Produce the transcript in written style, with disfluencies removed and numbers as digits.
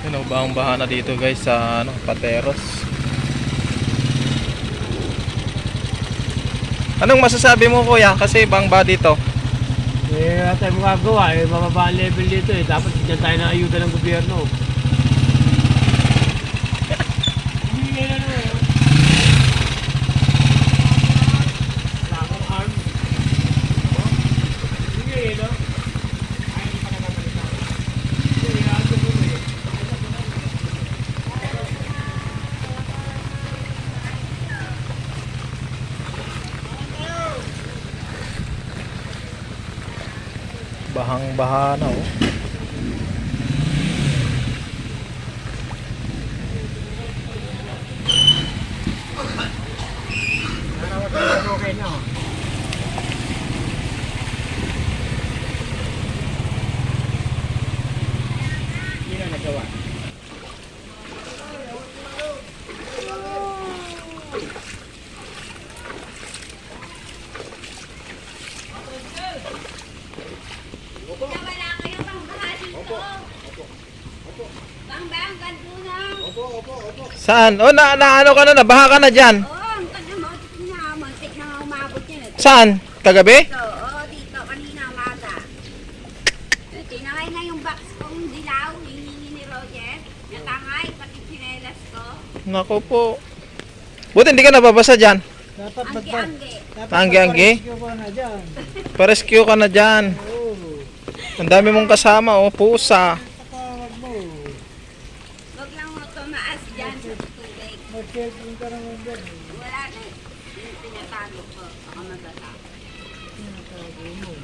Yun o, bahang-baha na dito guys sa ano, Pateros. Anong masasabi mo kuya? Kasi bangba dito. Wala tayong magagawa eh, mababa ang level dito eh. Dapat dyan tayo ng ayuda ng gobyerno. Hindi na naman eh. Wala akong arm. Hindi eh, no? Ay, hindi pa nagkakalita. Hindi, ako mo eh. Bahang-baha na oh. Okay na oh. Hindi na nagawa. Wala kayo pang baha dito. Bang ganto na. Saan? Oh, ano ka na, nabaha ka na dyan. Oo, ang taga mo. Muntik na nga umabot yan. Saan? Kagabi? Oo, dito. Kanina umaga. Tinangay na yung box kong dilaw. Hihingi ni Roger. Natangay, pati sinelas ko. Nako po. Buti hindi ka nababasa dyan. Dapat Angge-angge. Angge-angge? ko na dyan. Pa-rescue ka na dyan. Oo. Ang dami mong kasama oh, pusa. Patawag mo. Huwag lang mo tumaas dyan sa tubig. Mag-cellphone ka naman dyan. Wala na. Yung tinatago ko. Baka magata. Tinatago mo.